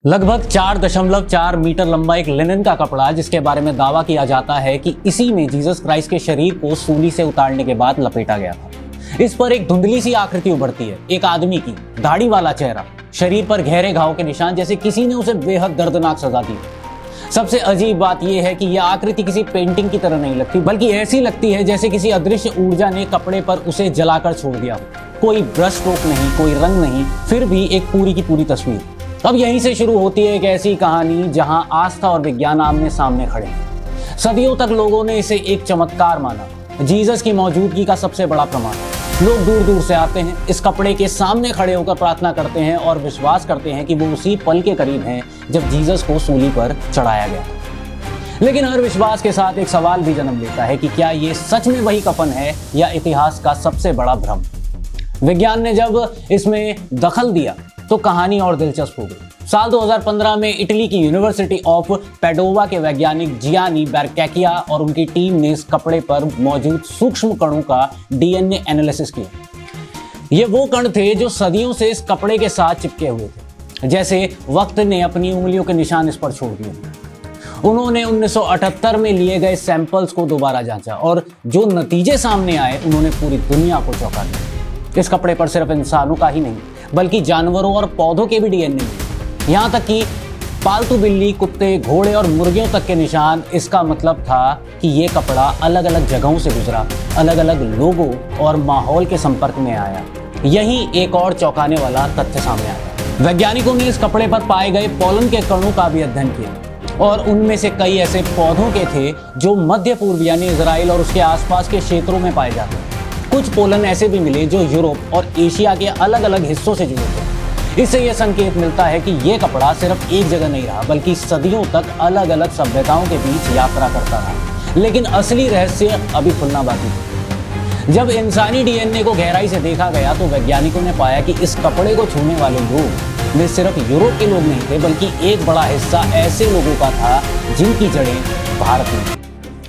लगभग 4.4 मीटर लंबा एक लिनन का कपड़ा, जिसके बारे में दावा किया जाता है कि इसी में जीसस क्राइस्ट के शरीर को सूली से उतारने के बाद लपेटा गया था। इस पर एक धुंधली सी आकृति उभरती है, एक आदमी की, दाढ़ी वाला चेहरा, शरीर पर गहरे घाव के निशान, जैसे किसी ने उसे बेहद दर्दनाक सजा दी। सबसे अजीब बात यह है कि यह आकृति किसी पेंटिंग की तरह नहीं लगती, बल्कि ऐसी लगती है जैसे किसी अदृश्य ऊर्जा ने कपड़े पर उसे जलाकर छोड़ दिया हो। कोई ब्रश स्ट्रोक नहीं, कोई रंग नहीं, फिर भी एक पूरी की पूरी तस्वीर। अब यहीं से शुरू होती है एक ऐसी कहानी जहां आस्था और विज्ञान आमने सामने खड़े हैं। सदियों तक लोगों ने इसे एक चमत्कार माना, जीसस की मौजूदगी का सबसे बड़ा प्रमाण। लोग दूर दूर से आते हैं, इस कपड़े के सामने खड़े होकर प्रार्थना करते हैं और विश्वास करते हैं कि वो उसी पल के करीब हैं जब जीसस को सूली पर चढ़ाया गया। लेकिन हर विश्वास के साथ एक सवाल भी जन्म लेता है कि क्या ये सच में वही कफन है या इतिहास का सबसे बड़ा भ्रम। विज्ञान ने जब इसमें दखल दिया तो कहानी और दिलचस्प हो गई। साल 2015 में इटली की यूनिवर्सिटी ऑफ पैडोवा के वैज्ञानिक जियानी बेरकैकिया और उनकी टीम ने इस कपड़े पर मौजूद सूक्ष्म कणों का डीएनए एनालिसिस किया। ये वो कण थे जो सदियों से इस कपड़े के साथ चिपके हुए थे, जैसे वक्त ने अपनी उंगलियों के निशान इस पर छोड़ दिए। उन्होंने 1978 में लिए गए सैंपल्स को दोबारा जांचा और जो नतीजे सामने आए उन्होंने पूरी दुनिया को चौंका दिया। इस कपड़े पर सिर्फ इंसानों का ही नहीं, बल्कि जानवरों और पौधों के भी डीएनए मिले, यहाँ तक कि पालतू बिल्ली, कुत्ते, घोड़े और मुर्गियों तक के निशान। इसका मतलब था कि ये कपड़ा अलग अलग जगहों से गुजरा, अलग अलग लोगों और माहौल के संपर्क में आया। यही एक और चौंकाने वाला तथ्य सामने आया। वैज्ञानिकों ने इस कपड़े पर पाए गए पोलन के कणों का भी अध्ययन किया और उनमें से कई ऐसे पौधों के थे जो मध्य पूर्व यानी इजराइल और उसके आसपास के क्षेत्रों में पाए जाते हैं। कुछ पोलन ऐसे भी मिले जो यूरोप और एशिया के अलग अलग हिस्सों से जुड़े थे। इससे यह संकेत मिलता है कि यह कपड़ा सिर्फ एक जगह नहीं रहा, बल्कि सदियों तक अलग अलग सभ्यताओं के बीच यात्रा करता रहा। लेकिन असली रहस्य अभी खुलना बाकी था। जब इंसानी डीएनए को गहराई से देखा गया तो वैज्ञानिकों ने पाया कि इस कपड़े को छूने वाले लोग वे सिर्फ यूरोप के लोग नहीं थे, बल्कि एक बड़ा हिस्सा ऐसे लोगों का था जिनकी जड़ें भारत में।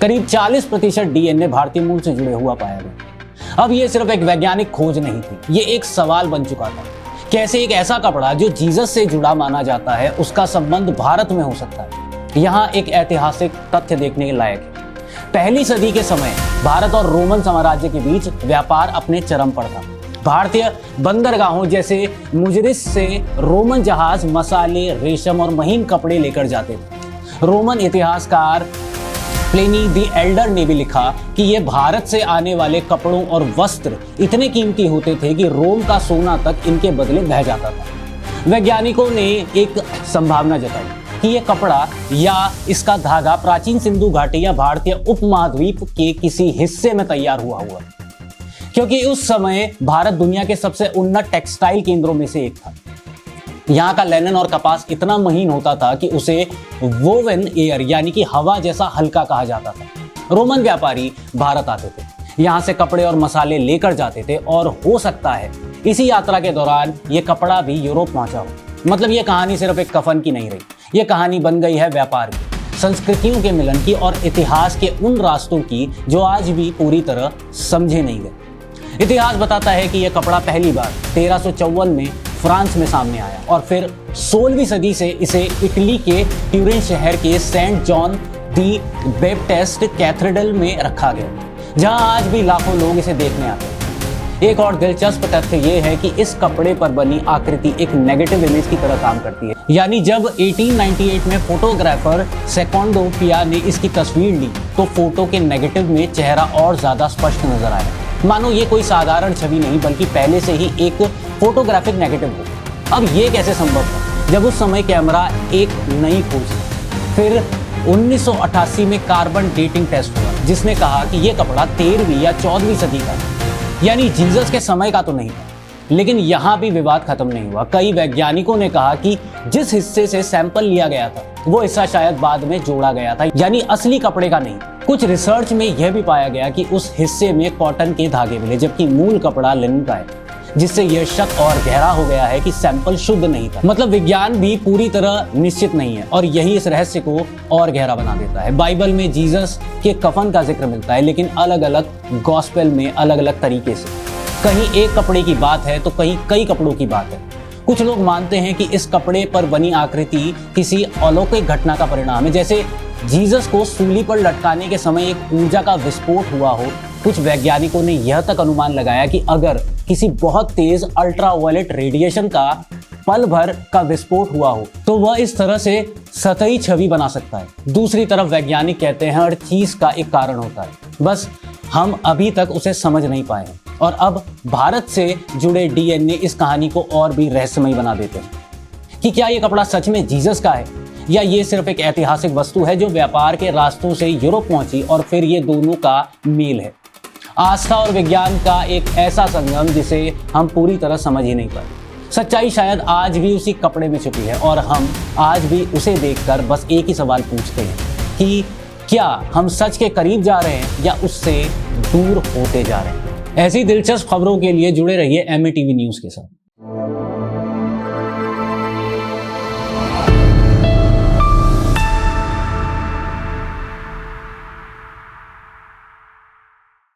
करीब 40% डीएनए भारतीय मूल से जुड़े हुआ पाया गया। अब ये सिर्फ एक वैज्ञानिक खोज नहीं थी, ये एक सवाल बन चुका था। कैसे एक ऐसा कपड़ा जो जीसस से जुड़ा माना जाता है, उसका संबंध भारत में हो सकता है। यहाँ एक ऐतिहासिक तथ्य देखने के लायक है। पहली सदी के समय भारत और रोमन साम्राज्य के बीच व्यापार अपने चरम पर था। भारतीय बंदरगाहों जैसे मुजरिस से रोमन जहाज मसाले, रेशम और महीन कपड़े लेकर जाते थे। रोमन इतिहासकार प्लिनी द एल्डर ने भी लिखा कि ये भारत से आने वाले कपड़ों और वस्त्र इतने कीमती होते थे कि रोम का सोना तक इनके बदले बह जाता था। वैज्ञानिकों ने एक संभावना जताई कि यह कपड़ा या इसका धागा प्राचीन सिंधु घाटी या भारतीय उपमहाद्वीप के किसी हिस्से में तैयार हुआ, क्योंकि उस समय भारत दुनिया के सबसे उन्नत टेक्सटाइल केंद्रों में से एक था। यहाँ का लेनन और कपास इतना महीन होता था कि उसे वोवेन एयर यानी कि हवा जैसा हल्का कहा जाता था। रोमन व्यापारी भारत आते थे, यहाँ से कपड़े और मसाले लेकर जाते थे और हो सकता है इसी यात्रा के दौरान ये कपड़ा भी यूरोप पहुंचा हो। मतलब ये कहानी सिर्फ एक कफन की नहीं रही, ये कहानी बन गई है व्यापार की, संस्कृतियों के मिलन की और इतिहास के उन रास्तों की जो आज भी पूरी तरह समझे नहीं गए। इतिहास बताता है कि यह कपड़ा पहली बार 1354 में फ्रांस में सामने आया और फिर 16वीं सदी से इसे इटली के ट्यूरिन शहर के Saint John the Baptist cathedral में रखा गया, जहां आज भी लाखों लोग इसे देखने आते हैं। एक और दिलचस्प तथ्य यह है कि इस कपड़े पर बनी आकृति एक नेगेटिव इमेज की तरह काम करती है। यानी जब 1898 में फोटोग्राफर सेकोंडो पिया ने इसकी तस्वीर ली तो फोटो के नेगेटिव में चेहरा और ज्यादा स्पष्ट नजर आया, मानो ये कोई साधारण छवि नहीं बल्कि पहले से ही एक फोटोग्राफिक नेगेटिव हो। अब ये कैसे संभव था जब उस समय कैमरा एक नई खोज थी। फिर 1988 में कार्बन डेटिंग टेस्ट हुआ जिसने कहा कि ये कपड़ा 13वीं या 14वीं सदी का है, यानी जीसस के समय का तो नहीं था। लेकिन यहाँ भी विवाद खत्म नहीं हुआ। कई वैज्ञानिकों ने कहा कि जिस हिस्से से सैंपल लिया गया था वो हिस्सा शायद बाद में जोड़ा गया था, यानी असली कपड़े का नहीं। कुछ रिसर्च में यह भी पाया गया कि उस हिस्से में कॉटन के धागे मिले, जबकि मूल कपड़ा लिनन का है, जिससे यह शक और गहरा हो गया है कि सैंपल शुद्ध नहीं था। मतलब विज्ञान भी पूरी तरह निश्चित नहीं है और यही इस रहस्य को और गहरा बना देता है। बाइबल में जीसस के कफन का जिक्र मिलता है, लेकिन अलग अलग गॉस्पेल में अलग अलग तरीके से। कहीं एक कपड़े की बात है तो कहीं कई कपड़ों की बात है। कुछ लोग मानते हैं कि इस कपड़े पर बनी आकृति किसी अलौकिक घटना का परिणाम है, जैसे जीसस को सूली पर लटकाने के समय एक ऊर्जा का विस्फोट हुआ हो। कुछ वैज्ञानिकों ने यह तक अनुमान लगाया कि अगर किसी बहुत तेज अल्ट्रावायलेट रेडिएशन का पल भर का विस्फोट हुआ हो तो वह इस तरह से सतही छवि बना सकता है। दूसरी तरफ वैज्ञानिक कहते हैं हर चीज का एक कारण होता है, बस हम अभी तक उसे समझ नहीं पाए हैं। और अब भारत से जुड़े डीएनए इस कहानी को और भी रहस्यमयी बना देते हैं कि क्या ये कपड़ा सच में जीसस का है या ये सिर्फ एक ऐतिहासिक वस्तु है जो व्यापार के रास्तों से यूरोप पहुंची और फिर ये दोनों का मेल है। आस्था और विज्ञान का एक ऐसा संगम जिसे हम पूरी तरह समझ ही नहीं पाए। सच्चाई शायद आज भी उसी कपड़े में छुपी है और हम आज भी उसे देखकर बस एक ही सवाल पूछते हैं कि क्या हम सच के करीब जा रहे हैं या उससे दूर होते जा रहे हैं। ऐसी दिलचस्प खबरों के लिए जुड़े रहिए MATV न्यूज़ के साथ।